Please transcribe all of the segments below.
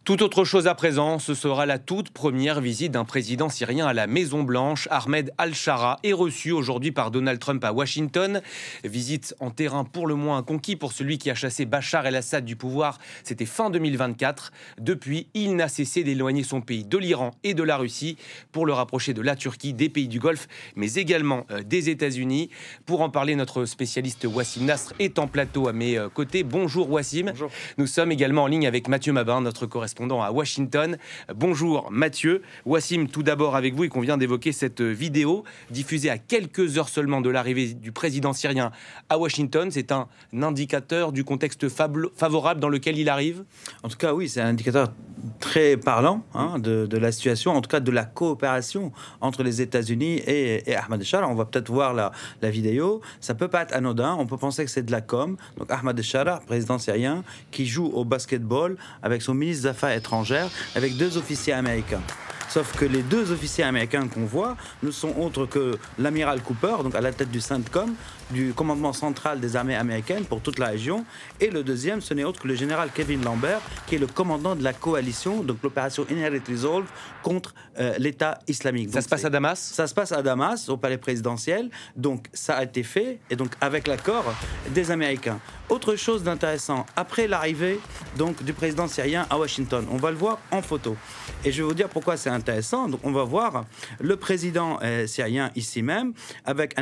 Tout autre chose à présent, ce sera la toute première visite d'un président syrien à la Maison-Blanche. Ahmed Al-Shara est reçu aujourd'hui par Donald Trump à Washington. Visite en terrain pour le moins conquis pour celui qui a chassé Bachar el-Assad du pouvoir. C'était fin 2024. Depuis, il n'a cessé d'éloigner son pays de l'Iran et de la Russie pour le rapprocher de la Turquie, des pays du Golfe, mais également des États-Unis. Pour en parler, notre spécialiste Wassim Nasr est en plateau à mes côtés. Bonjour Wassim. Bonjour. Nous sommes également en ligne avec Mathieu Mabin, notre correspondant à Washington. Bonjour Mathieu. Wassim, tout d'abord avec vous et qu'on vient d'évoquer cette vidéo diffusée à quelques heures seulement de l'arrivée du président syrien à Washington. C'est un indicateur du contexte favorable dans lequel il arrive? En tout cas, oui, c'est un indicateur très parlant de la situation, en tout cas de la coopération entre les États-Unis et Ahmed Al-Shara. On va peut-être voir la vidéo. Ça peut pas être anodin. On peut penser que c'est de la com. Donc Ahmed Al-Shara, président syrien, qui joue au basketball avec son ministre des Affaires étrangères, avec deux officiers américains. Sauf que les deux officiers américains qu'on voit ne sont autres que l'amiral Cooper, donc à la tête du CENTCOM, du commandement central des armées américaines pour toute la région, et le deuxième, ce n'est autre que le général Kevin Lambert, qui est le commandant de la coalition, donc l'opération Inherent Resolve contre l'État islamique. Ça se passe à Damas? Ça se passe à Damas, au palais présidentiel, donc ça a été fait, et donc avec l'accord des Américains. Autre chose d'intéressant, après l'arrivée donc du président syrien à Washington, on va le voir en photo. Et je vais vous dire pourquoi c'est intéressant. Donc on va voir le président syrien ici même, avec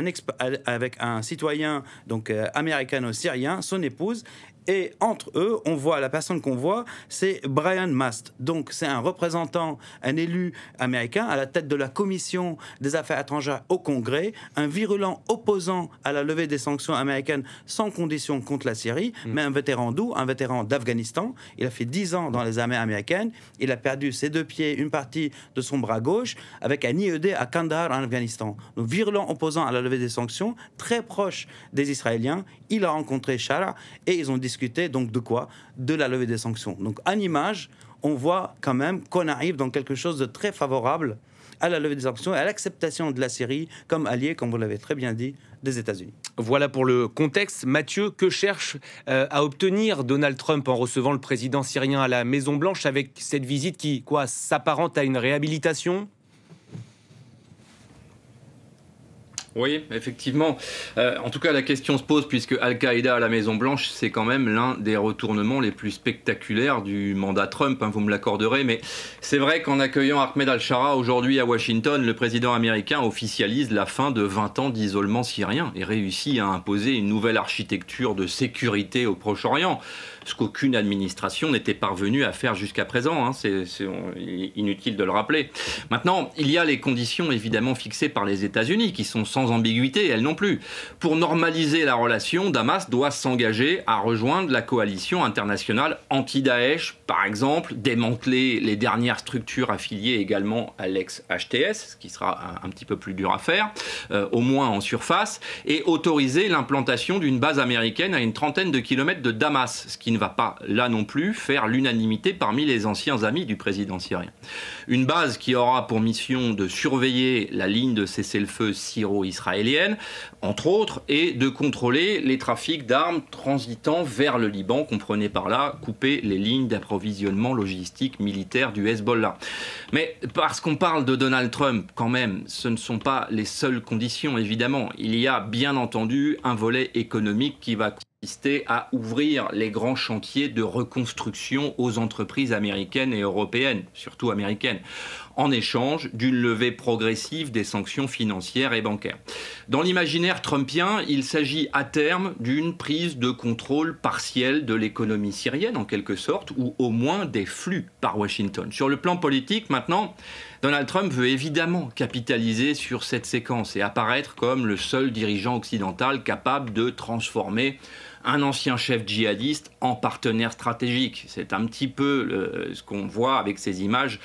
un citoyen donc américano-syrien, son épouse. Et entre eux, on voit, la personne qu'on voit, c'est Brian Mast. Donc, c'est un représentant, un élu américain à la tête de la commission des affaires étrangères au Congrès, un virulent opposant à la levée des sanctions américaines sans condition contre la Syrie, mais un vétéran d'où? Un vétéran d'Afghanistan. Il a fait 10 ans dans les armées américaines. Il a perdu ses deux pieds, une partie de son bras gauche, avec un IED à Kandahar en Afghanistan. Donc, virulent opposant à la levée des sanctions, très proche des Israéliens. Il a rencontré Shara et ils ont discuté donc de quoi? De la levée des sanctions. Donc en image, on voit quand même qu'on arrive dans quelque chose de très favorable à la levée des sanctions et à l'acceptation de la Syrie comme allié, comme vous l'avez très bien dit, des États-Unis. Voilà pour le contexte. Mathieu, que cherche à obtenir Donald Trump en recevant le président syrien à la Maison-Blanche avec cette visite qui s'apparente à une réhabilitation? Oui, effectivement. En tout cas, la question se pose puisque Al-Qaïda à la Maison-Blanche, c'est quand même l'un des retournements les plus spectaculaires du mandat Trump, vous me l'accorderez. Mais c'est vrai qu'en accueillant Ahmed Al-Shara aujourd'hui à Washington, le président américain officialise la fin de 20 ans d'isolement syrien et réussit à imposer une nouvelle architecture de sécurité au Proche-Orient, ce qu'aucune administration n'était parvenue à faire jusqu'à présent. C'est inutile de le rappeler. Maintenant, il y a les conditions évidemment fixées par les États-Unis qui sont sans ambiguïté, elles non plus. Pour normaliser la relation, Damas doit s'engager à rejoindre la coalition internationale anti-Daesh, par exemple, démanteler les dernières structures affiliées également à l'ex-HTS, ce qui sera un petit peu plus dur à faire, au moins en surface, et autoriser l'implantation d'une base américaine à une trentaine de kilomètres de Damas, ce qui ne va pas, là non plus, faire l'unanimité parmi les anciens amis du président syrien. Une base qui aura pour mission de surveiller la ligne de cessez-le-feu syro-israélienne, entre autres, et de contrôler les trafics d'armes transitant vers le Liban, comprenez par là couper les lignes d'approvisionnement logistique militaire du Hezbollah. Mais parce qu'on parle de Donald Trump, quand même, ce ne sont pas les seules conditions, évidemment. Il y a bien entendu un volet économique qui va à ouvrir les grands chantiers de reconstruction aux entreprises américaines et européennes, surtout américaines, en échange d'une levée progressive des sanctions financières et bancaires. Dans l'imaginaire trumpien, il s'agit à terme d'une prise de contrôle partielle de l'économie syrienne, en quelque sorte, ou au moins des flux par Washington. Sur le plan politique, maintenant, Donald Trump veut évidemment capitaliser sur cette séquence et apparaître comme le seul dirigeant occidental capable de transformer un ancien chef djihadiste en partenaire stratégique. C'est un petit peu ce qu'on voit avec ces images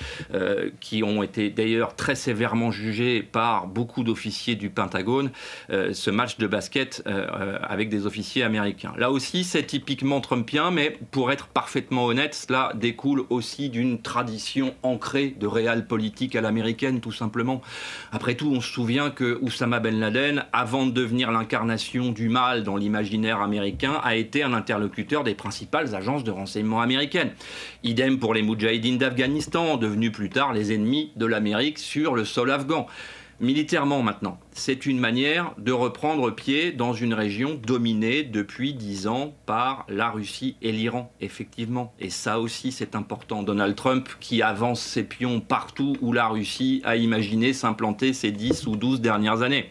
qui ont été d'ailleurs très sévèrement jugées par beaucoup d'officiers du Pentagone, ce match de basket avec des officiers américains. Là aussi, c'est typiquement trumpien, mais pour être parfaitement honnête, cela découle aussi d'une tradition ancrée de realpolitik à l'américaine, tout simplement. Après tout, on se souvient que Oussama Ben Laden, avant de devenir l'incarnation du mal dans l'imaginaire américain, américain a été un interlocuteur des principales agences de renseignement américaines. Idem pour les Moudjahidines d'Afghanistan, devenus plus tard les ennemis de l'Amérique sur le sol afghan. Militairement maintenant, c'est une manière de reprendre pied dans une région dominée depuis 10 ans par la Russie et l'Iran, effectivement. Et ça aussi, c'est important. Donald Trump qui avance ses pions partout où la Russie a imaginé s'implanter ces 10 ou 12 dernières années.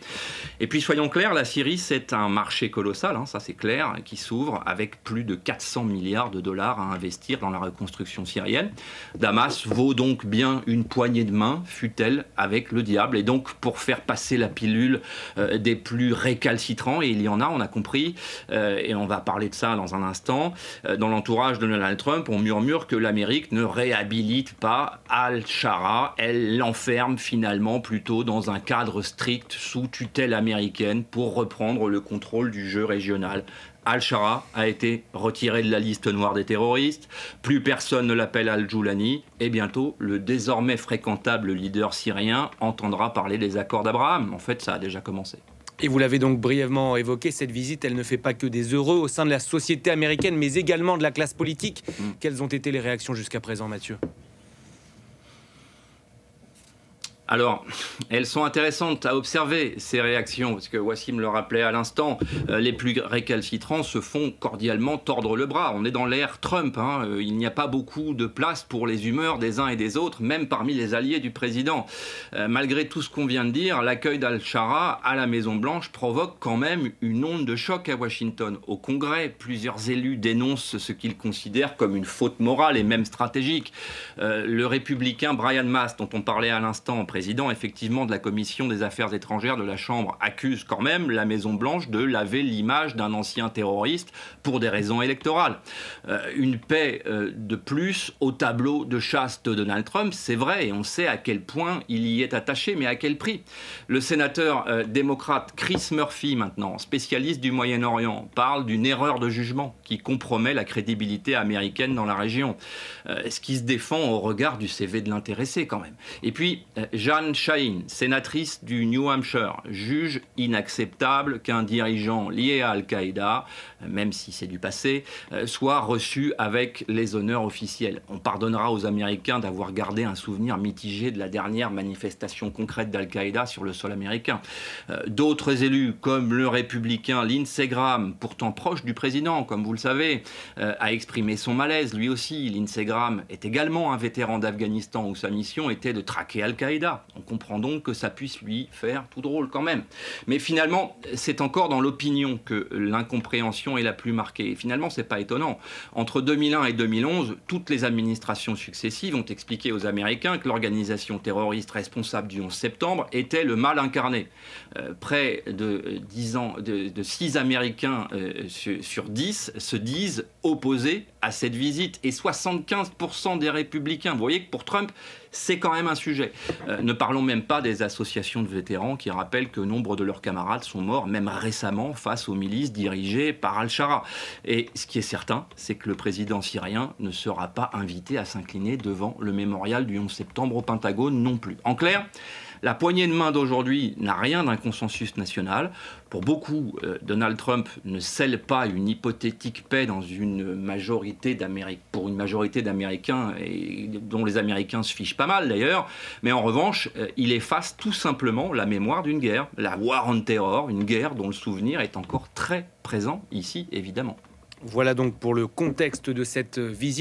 Et puis, soyons clairs, la Syrie, c'est un marché colossal, ça c'est clair, qui s'ouvre avec plus de 400 milliards de dollars à investir dans la reconstruction syrienne. Damas vaut donc bien une poignée de main, fût-elle avec le diable. Et donc, pour faire passer la pilule des plus récalcitrants, et il y en a, on a compris, et on va parler de ça dans un instant, dans l'entourage de Donald Trump, on murmure que l'Amérique ne réhabilite pas Al-Shara, elle l'enferme finalement plutôt dans un cadre strict sous tutelle américaine pour reprendre le contrôle du jeu régional. Al-Shara a été retiré de la liste noire des terroristes, plus personne ne l'appelle Al-Joulani, et bientôt le désormais fréquentable leader syrien entendra parler des accords d'Abraham. En fait, ça a déjà commencé. Et vous l'avez donc brièvement évoqué, cette visite, elle ne fait pas que des heureux au sein de la société américaine, mais également de la classe politique. Quelles ont été les réactions jusqu'à présent, Mathieu ? Alors, elles sont intéressantes à observer, ces réactions, parce que Wassim le rappelait à l'instant, les plus récalcitrants se font cordialement tordre le bras. On est dans l'ère Trump, il n'y a pas beaucoup de place pour les humeurs des uns et des autres, même parmi les alliés du président. Malgré tout ce qu'on vient de dire, l'accueil d'Al-Shara à la Maison-Blanche provoque quand même une onde de choc à Washington. Au Congrès, plusieurs élus dénoncent ce qu'ils considèrent comme une faute morale et même stratégique. Le républicain Brian Mast, dont on parlait à l'instant, président effectivement de la commission des affaires étrangères de la Chambre, accuse quand même la Maison-Blanche de laver l'image d'un ancien terroriste pour des raisons électorales. Une paix de plus au tableau de chasse de Donald Trump, c'est vrai, et on sait à quel point il y est attaché, mais à quel prix. Le sénateur démocrate Chris Murphy, maintenant spécialiste du Moyen-Orient, parle d'une erreur de jugement qui compromet la crédibilité américaine dans la région, ce qui se défend au regard du CV de l'intéressé quand même. Et puis, Jan Shaheen, sénatrice du New Hampshire, juge inacceptable qu'un dirigeant lié à Al-Qaïda, même si c'est du passé, soit reçu avec les honneurs officiels. On pardonnera aux Américains d'avoir gardé un souvenir mitigé de la dernière manifestation concrète d'Al-Qaïda sur le sol américain. D'autres élus, comme le républicain Lindsey Graham, pourtant proche du président, comme vous le savez, a exprimé son malaise. Lui aussi, Lindsey Graham est également un vétéran d'Afghanistan où sa mission était de traquer Al-Qaïda. On comprend donc que ça puisse lui faire tout drôle quand même. Mais finalement, c'est encore dans l'opinion que l'incompréhension est la plus marquée. Et finalement, c'est pas étonnant. Entre 2001 et 2011, toutes les administrations successives ont expliqué aux Américains que l'organisation terroriste responsable du 11 septembre était le mal incarné. Près de 6 Américains sur 10 se disent opposés à cette visite. Et 75% des républicains. Vous voyez que pour Trump, c'est quand même un sujet. Ne parlons même pas des associations de vétérans qui rappellent que nombre de leurs camarades sont morts, même récemment, face aux milices dirigées par Al-Shara. Et ce qui est certain, c'est que le président syrien ne sera pas invité à s'incliner devant le mémorial du 11 septembre au Pentagone non plus. En clair, la poignée de main d'aujourd'hui n'a rien d'un consensus national. Pour beaucoup, Donald Trump ne scelle pas une hypothétique paix dans pour une majorité d'Américains, et dont les Américains se fichent pas mal d'ailleurs. Mais en revanche, il efface tout simplement la mémoire d'une guerre, la War on Terror, une guerre dont le souvenir est encore très présent ici, évidemment. Voilà donc pour le contexte de cette visite.